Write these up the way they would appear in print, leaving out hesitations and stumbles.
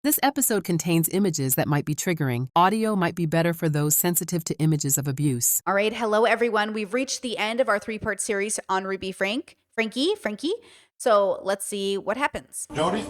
This episode contains images that might be triggering. Audio might be better for those sensitive to images of abuse. All right. Hello, everyone. We've reached the end of our 3-part series on Ruby Frankie. So let's see what happens. Jody,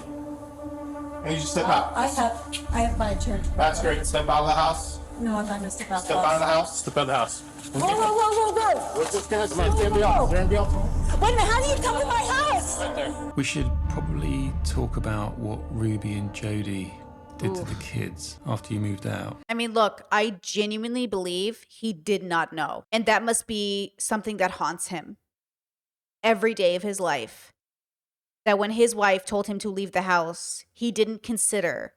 I need you to step out. I have my turn. That's great. Step out of the house. No, I'm not gonna step out. Step out of the house. Step out of the house. Whoa. What's this guy's name? Stand me up. Stand me up. Wait a minute, how do you come to my house? Right there. We should probably talk about what Ruby and Jody did to the kids after you moved out. I mean, look, I genuinely believe he did not know. And that must be something that haunts him every day of his life. That when his wife told him to leave the house, he didn't consider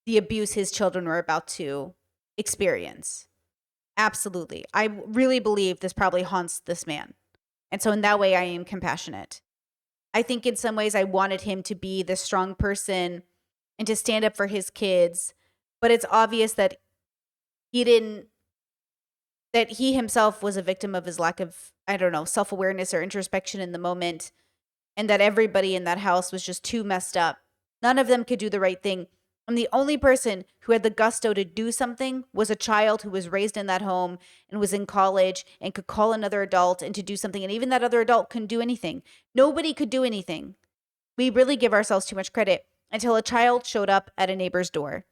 the abuse his children were about to experience. Absolutely. I really believe this probably haunts this man. And so in that way, I am compassionate. I think in some ways I wanted him to be the strong person and to stand up for his kids. But it's obvious that he himself was a victim of his lack of, self-awareness or introspection in the moment. And that everybody in that house was just too messed up. None of them could do the right thing. And the only person who had the gusto to do something was a child who was raised in that home and was in college and could call another adult and to do something. And even that other adult couldn't do anything. Nobody could do anything. We really give ourselves too much credit until a child showed up at a neighbor's door.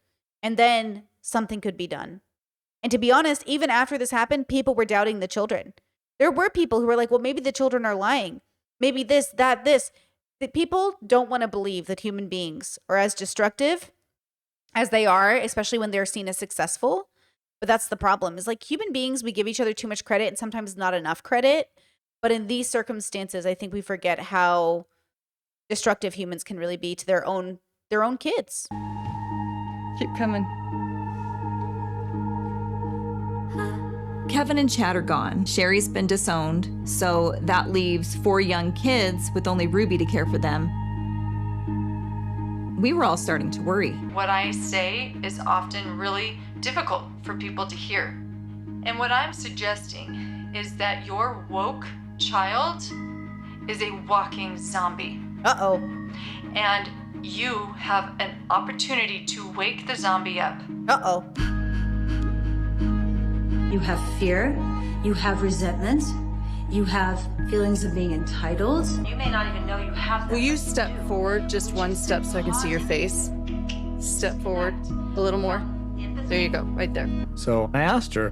And then something could be done. And to be honest, even after this happened, people were doubting the children. There were people who were like, well, maybe the children are lying. Maybe this. The people don't want to believe that human beings are as destructive as they are, especially when they're seen as successful. But that's the problem. Is like human beings, we give each other too much credit and sometimes not enough credit. But in these circumstances, I think we forget how destructive humans can really be to their own kids. Keep coming. Kevin and Chad are gone. Sherry's been disowned, so that leaves 4 young kids with only Ruby to care for them. We were all starting to worry. What I say is often really difficult for people to hear. And what I'm suggesting is that your woke child is a walking zombie. Uh-oh. And you have an opportunity to wake the zombie up. Uh-oh. You have fear, you have resentment, you have feelings of being entitled. You may not even know you have them. Will you step forward just one step so I can see your face? Step forward a little more. There you go, right there. So I asked her,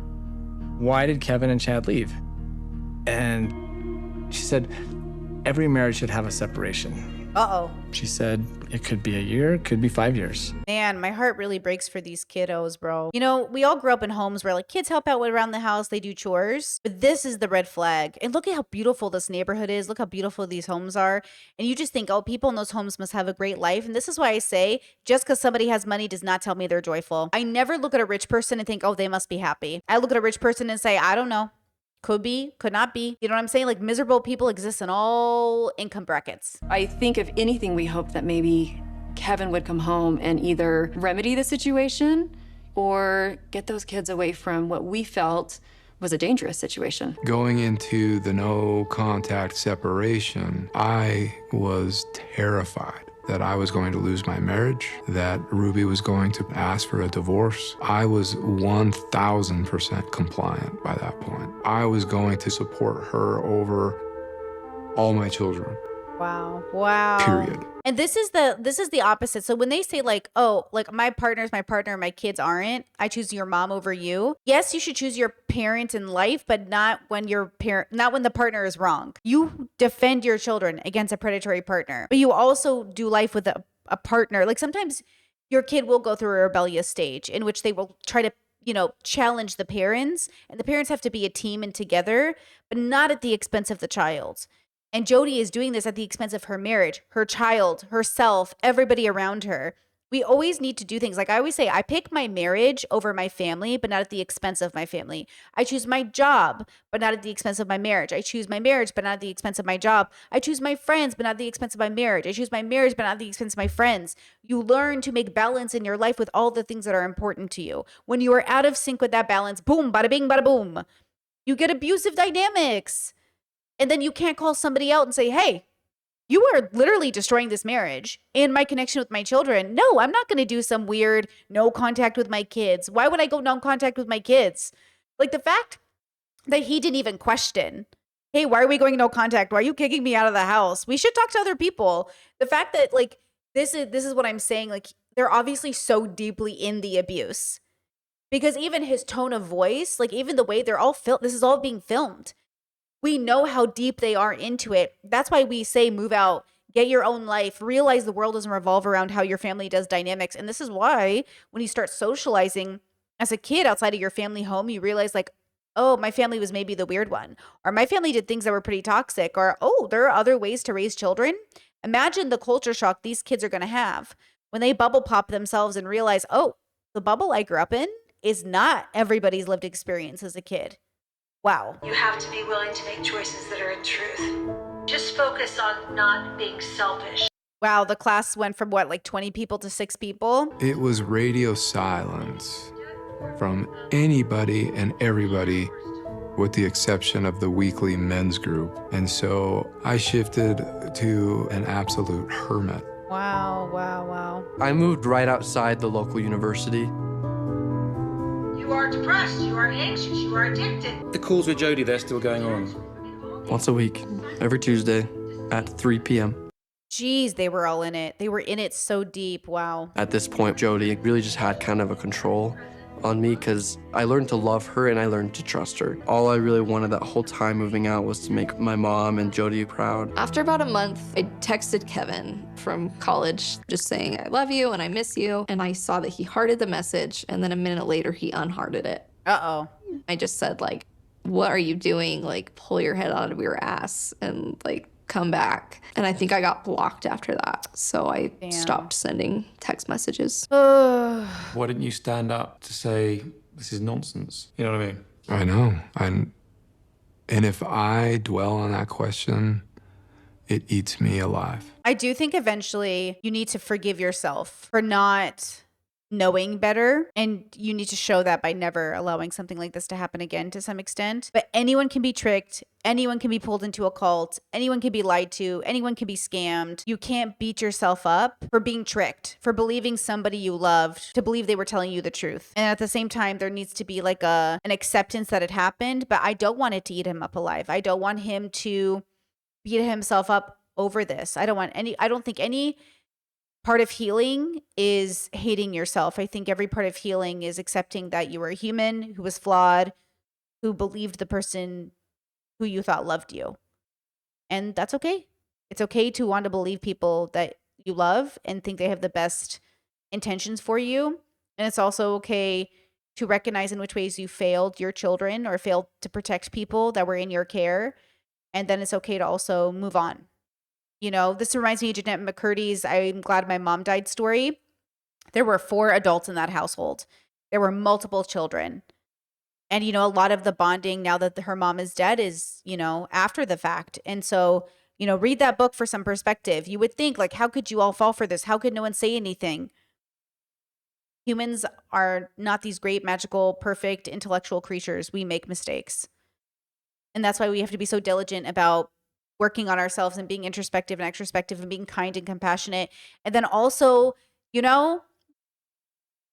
why did Kevin and Chad leave? And she said, every marriage should have a separation. Uh-oh. She said, it could be a year, it could be 5 years. Man, my heart really breaks for these kiddos, bro. You know, we all grew up in homes where like kids help out around the house, they do chores. But this is the red flag. And look at how beautiful this neighborhood is. Look how beautiful these homes are. And you just think, oh, people in those homes must have a great life. And this is why I say, just because somebody has money does not tell me they're joyful. I never look at a rich person and think, oh, they must be happy. I look at a rich person and say, I don't know. Could be, could not be. You know what I'm saying? Like miserable people exist in all income brackets. I think if anything, we hope that maybe Kevin would come home and either remedy the situation or get those kids away from what we felt was a dangerous situation. Going into the no contact separation, I was terrified that I was going to lose my marriage, that Ruby was going to ask for a divorce. I was 1,000% compliant by that point. I was going to support her over all my children. Wow. Period. And this is the opposite. So when they say like, oh, like my partner's my partner, my kids aren't, I choose your mom over you. Yes, you should choose your parent in life, but not when not when the partner is wrong. You defend your children against a predatory partner, but you also do life with a partner. Like sometimes your kid will go through a rebellious stage in which they will try to, challenge the parents, and the parents have to be a team and together, but not at the expense of the child. And Jody is doing this at the expense of her marriage, her child, herself, everybody around her. We always need to do things. Like I always say, I pick my marriage over my family, but not at the expense of my family. I choose my job, but not at the expense of my marriage. I choose my marriage, but not at the expense of my job. I choose my friends, but not at the expense of my marriage. I choose my marriage, but not at the expense of my friends. You learn to make balance in your life with all the things that are important to you. When you are out of sync with that balance, boom, bada bing, bada boom, you get abusive dynamics. And then you can't call somebody out and say, hey, You are literally destroying this marriage and my connection with my children. No, I'm not going to do some weird no contact with my kids. Why would I go no contact with my kids? Like the fact that he didn't even question, hey, why are we going no contact? Why are you kicking me out of the house? We should talk to other people. The fact that like this is what I'm saying. Like they're obviously so deeply in the abuse because even his tone of voice, like even the way they're all this is all being filmed. We know how deep they are into it. That's why we say move out, get your own life, realize the world doesn't revolve around how your family does dynamics. And this is why when you start socializing as a kid outside of your family home, you realize like, oh, my family was maybe the weird one, or my family did things that were pretty toxic, or oh, there are other ways to raise children. Imagine the culture shock these kids are going to have when they bubble pop themselves and realize, oh, the bubble I grew up in is not everybody's lived experience as a kid. Wow. You have to be willing to make choices that are in truth. Just focus on not being selfish. Wow, the class went from what, like 20 people to 6 people? It was radio silence from anybody and everybody with the exception of the weekly men's group. And so I shifted to an absolute hermit. Wow, wow, wow. I moved right outside the local university. You are depressed, you are anxious, you are addicted. The calls with Jody, they're still going on. Once a week, every Tuesday at 3 p.m. Jeez, they were all in it. They were in it so deep. Wow. At this point, Jody really just had kind of a control on me because I learned to love her and I learned to trust her. All I really wanted that whole time moving out was to make my mom and Jody proud. After about a month, I texted Kevin from college just saying, I love you and I miss you. And I saw that he hearted the message and then a minute later he unhearted it. Uh-oh. I just said like, what are you doing? Like pull your head out of your ass and like come back. And I think I got blocked after that. So I stopped sending text messages. Why didn't you stand up to say, this is nonsense? You know what I mean? I know. And if I dwell on that question, it eats me alive. I do think eventually you need to forgive yourself for not knowing better, and you need to show that by never allowing something like this to happen again to some extent. But anyone can be tricked, anyone can be pulled into a cult, anyone can be lied to, anyone can be scammed. You can't beat yourself up for being tricked, for believing somebody you loved to believe they were telling you the truth. And at the same time, there needs to be like an acceptance that it happened, but I don't want it to eat him up alive. I don't want him to beat himself up over this. I don't think any part of healing is hating yourself. I think every part of healing is accepting that you were a human who was flawed, who believed the person who you thought loved you. And that's okay. It's okay to want to believe people that you love and think they have the best intentions for you. And it's also okay to recognize in which ways you failed your children or failed to protect people that were in your care. And then it's okay to also move on. You know, this reminds me of Jeanette McCurdy's I'm glad my mom died story. There were 4 adults in that household. There were multiple children. And, you know, a lot of the bonding now that her mom is dead is, you know, after the fact. And so, you know, read that book for some perspective. You would think, like, how could you all fall for this? How could no one say anything? Humans are not these great, magical, perfect, intellectual creatures. We make mistakes. And that's why we have to be so diligent about working on ourselves and being introspective and extrospective and being kind and compassionate. And then also, you know,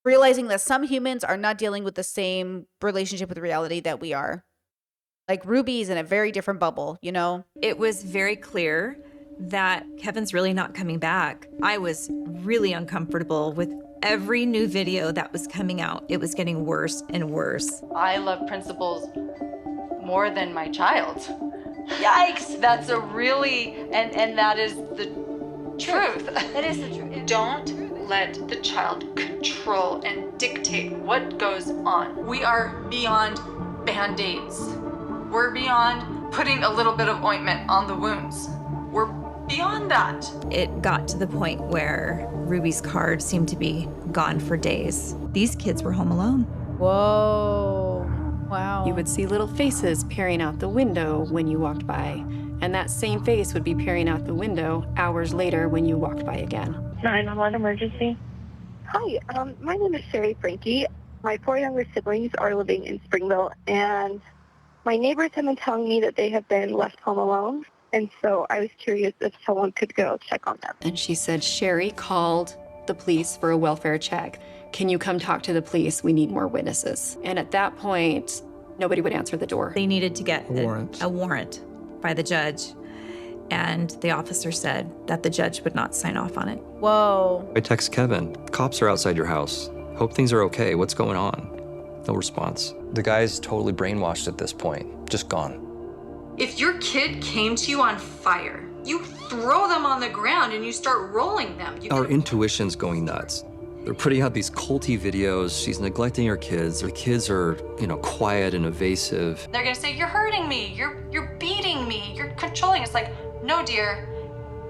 realizing that some humans are not dealing with the same relationship with reality that we are. Like Ruby's in a very different bubble, you know? It was very clear that Kevin's really not coming back. I was really uncomfortable with every new video that was coming out. It was getting worse and worse. I love principals more than my child. Yikes, that's a really, and that is the truth. That is the truth. Don't let the child control and dictate what goes on. We are beyond Band-Aids. We're beyond putting a little bit of ointment on the wounds. We're beyond that. It got to the point where Ruby's card seemed to be gone for days. These kids were home alone. Whoa. Wow. You would see little faces peering out the window when you walked by, and that same face would be peering out the window hours later when you walked by again. 911 emergency. Hi, my name is Sherry Frankie. My 4 younger siblings are living in Springville, and my neighbors have been telling me that they have been left home alone. And so I was curious if someone could go check on them. And she said, Sherry called the police for a welfare check. Can you come talk to the police? We need more witnesses. And at that point, nobody would answer the door. They needed to get a warrant by the judge. And the officer said that the judge would not sign off on it. Whoa. I text Kevin. Cops are outside your house. Hope things are okay. What's going on? No response. The guy's totally brainwashed at this point. Just gone. If your kid came to you on fire, you throw them on the ground and you start rolling them. Our intuition's going nuts. They're putting out these culty videos. She's neglecting her kids. Her kids are, quiet and evasive. They're gonna say, you're hurting me, you're beating me, you're controlling. It's like, no, dear,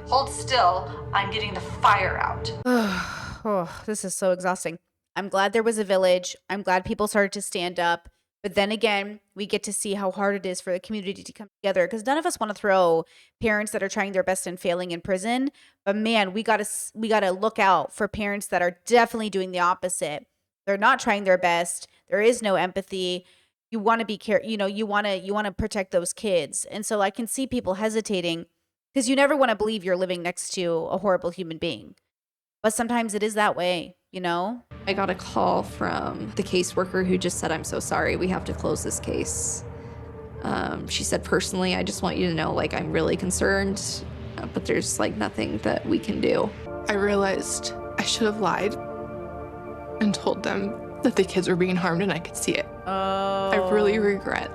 hold still. I'm getting the fire out. Oh, this is so exhausting. I'm glad there was a village. I'm glad people started to stand up. But then again, we get to see how hard it is for the community to come together, because none of us want to throw parents that are trying their best and failing in prison. But man, we gotta look out for parents that are definitely doing the opposite. They're not trying their best. There is no empathy. You want to be you want to protect those kids. And so I can see people hesitating, because you never want to believe you're living next to a horrible human being. But sometimes it is that way, I got a call from the caseworker who just said, I'm so sorry, we have to close this case. She said, personally, I just want you to know, I'm really concerned, but there's nothing that we can do. I realized I should have lied and told them that the kids were being harmed and I could see it. Oh. I really regret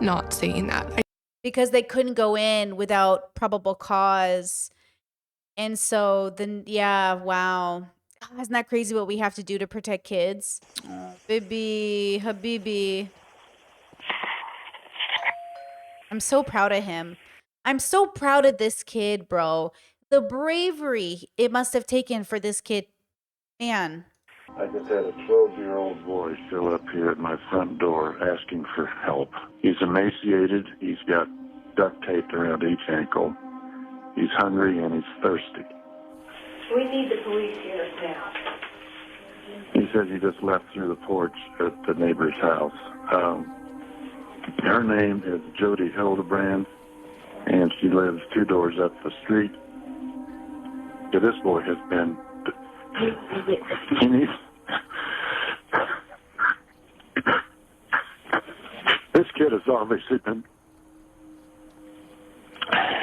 not saying that. Because they couldn't go in without probable cause. And so then, yeah, wow. Isn't that crazy what we have to do to protect kids? Oh, baby, Habibi. I'm so proud of him. I'm so proud of this kid, bro. The bravery it must have taken for this kid. Man. I just had a 12-year-old boy show up here at my front door asking for help. He's emaciated. He's got duct taped around each ankle. He's hungry and he's thirsty. We need the police here now. He says he just left through the porch at the neighbor's house. Her name is Jody Hildebrand, and she lives 2 doors up the street. So this boy has been... This kid has obviously been...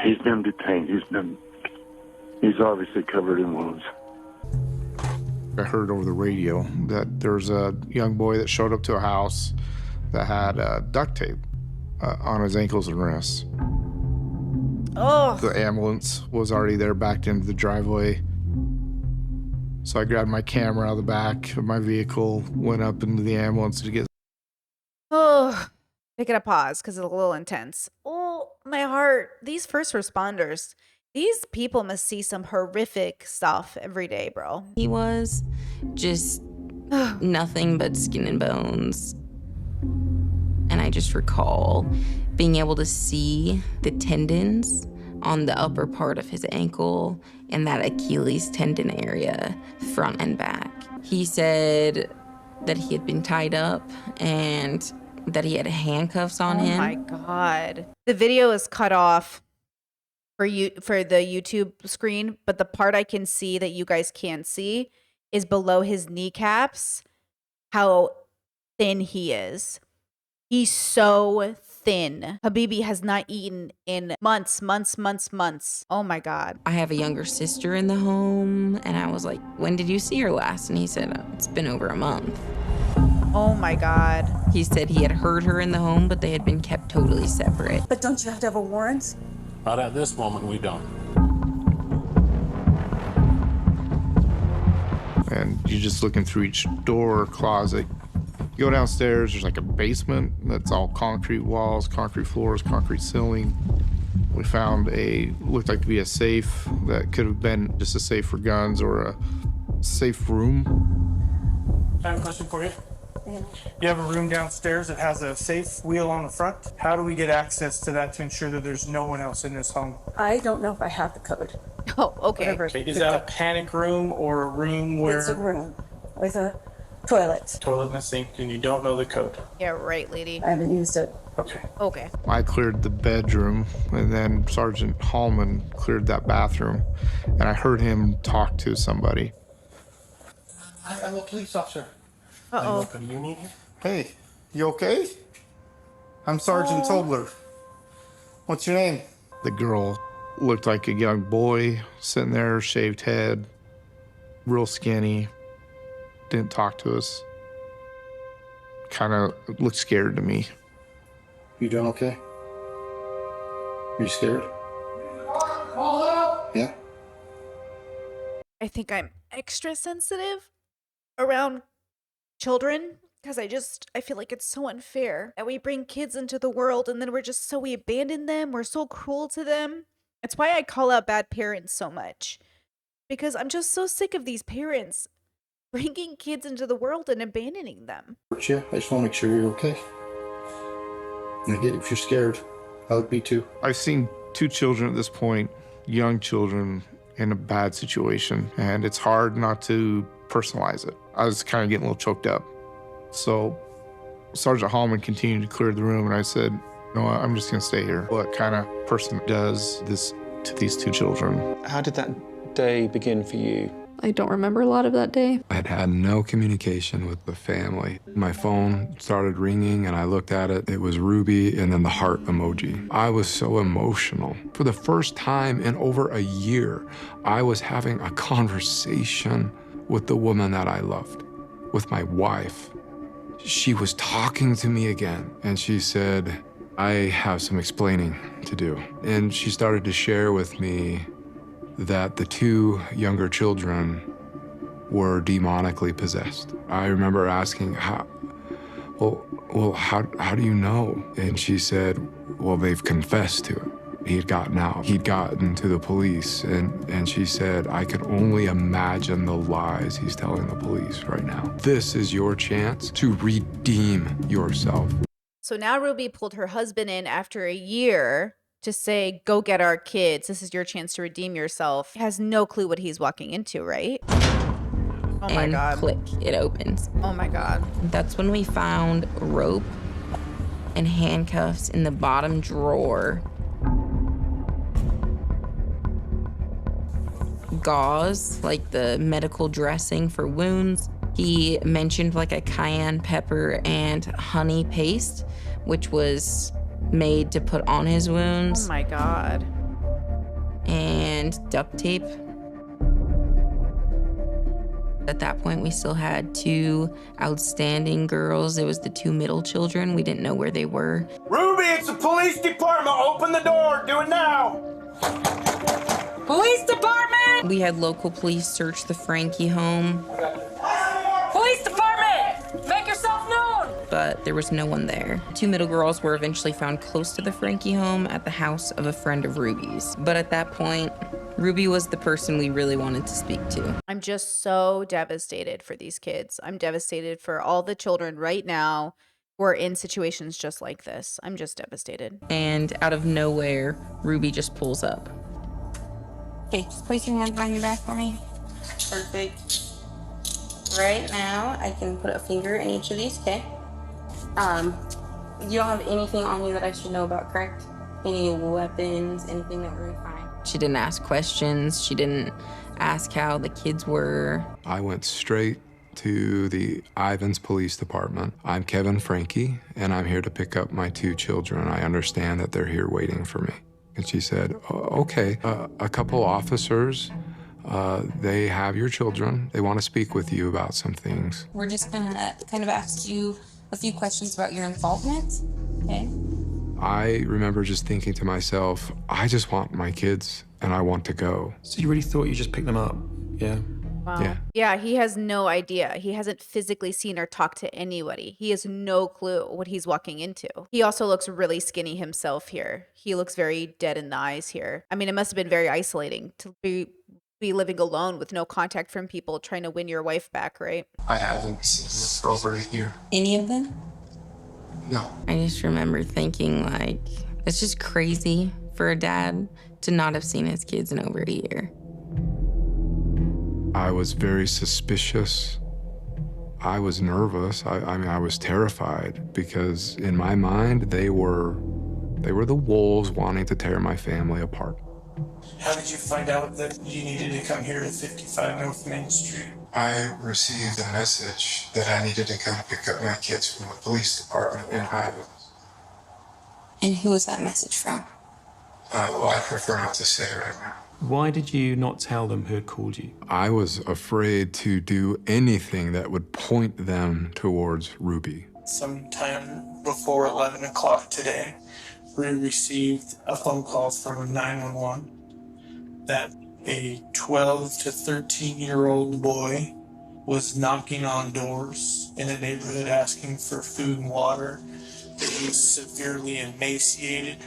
He's been detained. He's obviously covered in wounds. I heard over the radio that there's a young boy that showed up to a house that had duct tape on his ankles and wrists. Oh. The ambulance was already there, backed into the driveway. So I grabbed my camera out of the back of my vehicle, went up into the ambulance to get... Oh, take it a pause because it's a little intense. Oh, my heart. These first responders, these people must see some horrific stuff every day, bro. He was just nothing but skin and bones. And I just recall being able to see the tendons on the upper part of his ankle and that Achilles tendon area, front and back. He said that he had been tied up and that he had handcuffs on him. Oh my God. The video is cut off for the YouTube screen, but the part I can see that you guys can't see is below his kneecaps, how thin he is. He's so thin. Habibi has not eaten in months. Oh my God. I have a younger sister in the home, and I was like, when did you see her last? And he said, it's been over a month. Oh my God. He said he had heard her in the home, but they had been kept totally separate. But don't you have to have a warrant? Not at this moment, we don't. And you're just looking through each door or closet. You go downstairs, there's like a basement that's all concrete walls, concrete floors, concrete ceiling. We found looked like to be a safe that could have been just a safe for guns or a safe room. I have a question for you. You have a room downstairs that has a safe wheel on the front. How do we get access to that to ensure that there's no one else in this home? I don't know if I have the code. Oh, okay. Is that a panic room or a room where... It's a room with a Toilet. Toilet in the sink, and you don't know the code. Yeah, right, lady. I haven't used it. Okay. Okay. I cleared the bedroom, and then Sergeant Hallman cleared that bathroom, and I heard him talk to somebody. I'm a police officer. Uh-oh. What do you need here? Hey, you okay? I'm Sergeant Tobler. What's your name? The girl looked like a young boy sitting there, shaved head, real skinny, didn't talk to us. Kind of looked scared to me. You doing okay? Are you scared? Yeah. I think I'm extra sensitive around children because I feel like it's so unfair that we bring kids into the world and then we abandon them. We're so cruel to them. That's why I call out bad parents so much, because I'm just so sick of these parents bringing kids into the world and abandoning them. Yeah, I just want to make sure you're okay. I get it. If you're scared, I would be too. I've seen 2 children at this point, young children, in a bad situation, and it's hard not to personalize it. I was kind of getting a little choked up. So Sergeant Hallman continued to clear the room, and I said, "No, I'm just going to stay here." What kind of person does this to these 2 children? How did that day begin for you? I don't remember a lot of that day. I had had no communication with the family. My phone started ringing, and I looked at it. It was Ruby and then the heart emoji. I was so emotional. For the first time in over a year, I was having a conversation with the woman that I loved, with my wife. She was talking to me again, and she said, "I have some explaining to do." And she started to share with me that the 2 younger children were demonically possessed. I remember asking, how do you know? And she said, well, they've confessed to it. He'd gotten out. He'd gotten to the police, and she said, I can only imagine the lies he's telling the police right now. This is your chance to redeem yourself. So now Ruby pulled her husband in after a year to say, go get our kids. This is your chance to redeem yourself. He has no clue what he's walking into, right? Oh my God. Click, it opens. Oh my God. That's when we found rope and handcuffs in the bottom drawer. Gauze, like the medical dressing for wounds. He mentioned like a cayenne pepper and honey paste, which was made to put on his wounds. Oh my God. And duct tape. At that point, we still had 2 outstanding girls. It was the 2 middle children. We didn't know where they were. Ruby, it's the police department. Open the door. Do it now. Police department! We had local police search the Frankie home. Police department! Make yourself known! But there was no one there. 2 middle girls were eventually found close to the Frankie home at the house of a friend of Ruby's. But at that point, Ruby was the person we really wanted to speak to. I'm just so devastated for these kids. I'm devastated for all the children right now who are in situations just like this. I'm just devastated. And out of nowhere, Ruby just pulls up. Okay, just place your hands behind your back for me. Perfect. Right now, I can put a finger in each of these, okay? You don't have anything on you that I should know about, correct? Any weapons, anything that we're gonna find? She didn't ask questions. She didn't ask how the kids were. I went straight to the Ivins Police Department. I'm Kevin Frankie, and I'm here to pick up my 2 children. I understand that they're here waiting for me. And she said, okay, a couple officers, they have your children. They want to speak with you about some things. We're just gonna kind of ask you a few questions about your involvement, okay? I remember just thinking to myself, I just want my kids and I want to go. So you really thought you just picked them up? Yeah. Wow. Yeah, he has no idea. He hasn't physically seen or talked to anybody. He has no clue what he's walking into. He also looks really skinny himself here. He looks very dead in the eyes here. I mean, it must have been very isolating to be living alone with no contact from people trying to win your wife back, right? I haven't seen this for over a year. Any of them? No. I just remember thinking, like, it's just crazy for a dad to not have seen his kids in over a year. I was very suspicious I was nervous. I mean, I was terrified because in my mind, they were the wolves wanting to tear my family apart. How did you find out that you needed to come here to 55 North Main Street? I received a message that I needed to come pick up my kids from the police department in Highlands. And who was that message from? Well, I prefer not to say right now. Why did you not tell them who had called you? I was afraid to do anything that would point them towards Ruby. Sometime before 11 o'clock today, we received a phone call from 911 that a 12 to 13-year-old boy was knocking on doors in a neighborhood asking for food and water, that he was severely emaciated,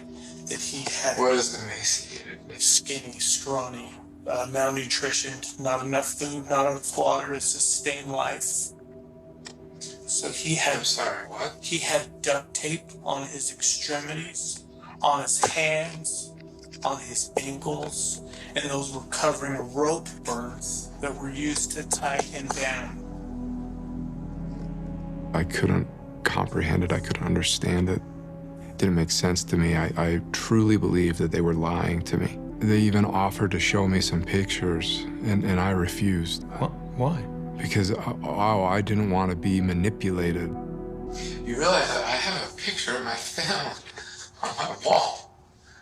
that he had... What is emaciated? Skinny, scrawny, malnutrition, not enough food, not enough water to sustain life. So he had... I'm sorry, what? He had duct tape on his extremities, on his hands, on his ankles, and those were covering rope burns that were used to tie him down. I couldn't comprehend it. I couldn't understand it. It didn't make sense to me. I truly believed that they were lying to me. They even offered to show me some pictures, and I refused. What? Why? Because I didn't want to be manipulated. You realize that I have a picture of my family on my wall,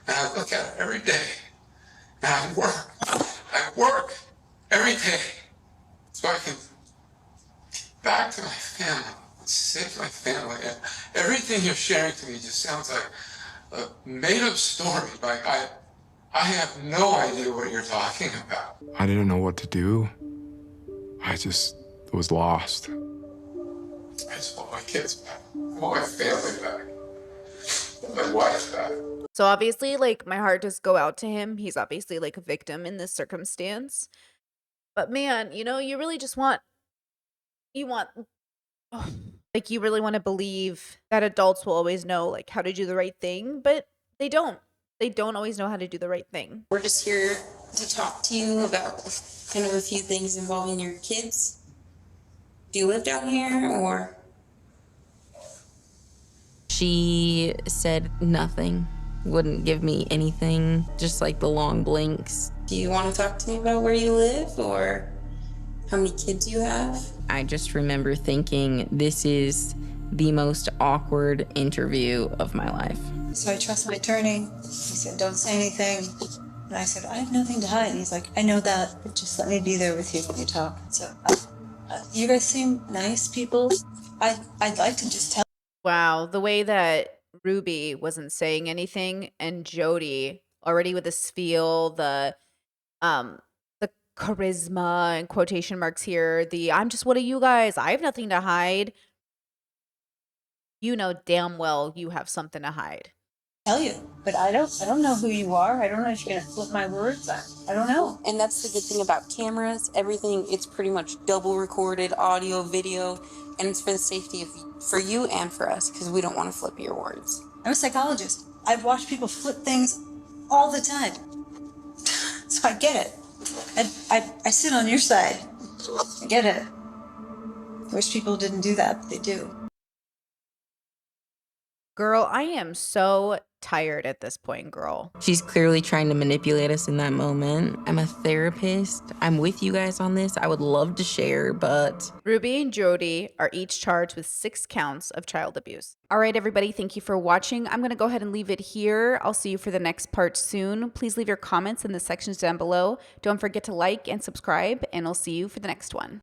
and I look at it every day. And I work every day so I can get back to my family, save my family. And everything you're sharing to me just sounds like a made-up story. Like I have no idea what you're talking about. I didn't know what to do. I just was lost. I just want my kids back. I want my family back. I want my wife back. So obviously, like, my heart does go out to him. He's obviously like a victim in this circumstance. But man, you know, you really just want, like, you really want to believe that adults will always know, like, how to do the right thing, but they don't. They don't always know how to do the right thing. We're just here to talk to you about kind of a few things involving your kids. Do you live down here, or? She said nothing. Wouldn't give me anything, just like the long blinks. Do you want to talk to me about where you live or how many kids you have? I just remember thinking, this is the most awkward interview of my life. So I trust my attorney. He said, don't say anything. And I said, I have nothing to hide. And he's like, I know that, but just let me be there with you when you talk. So you guys seem nice people. I'd like to just tell. Wow, the way that Ruby wasn't saying anything and Jody already with the spiel, the charisma and quotation marks here, the I'm just one of you guys, I have nothing to hide. You know damn well you have something to hide. Tell you, but I don't know who you are. I don't know if you're gonna flip my words. I don't know. And that's the good thing about cameras. Everything, it's pretty much double recorded, audio, video, and it's for the safety for you and for us, because we don't want to flip your words. I'm a psychologist. I've watched people flip things all the time. So I get it. I sit on your side. I get it. I wish people didn't do that, but they do. Girl, I am so tired at this point, girl. She's clearly trying to manipulate us in that moment. I'm a therapist. I'm with you guys on this. I would love to share, but... Ruby and Jody are each charged with 6 counts of child abuse. All right, everybody, thank you for watching. I'm going to go ahead and leave it here. I'll see you for the next part soon. Please leave your comments in the sections down below. Don't forget to like and subscribe, and I'll see you for the next one.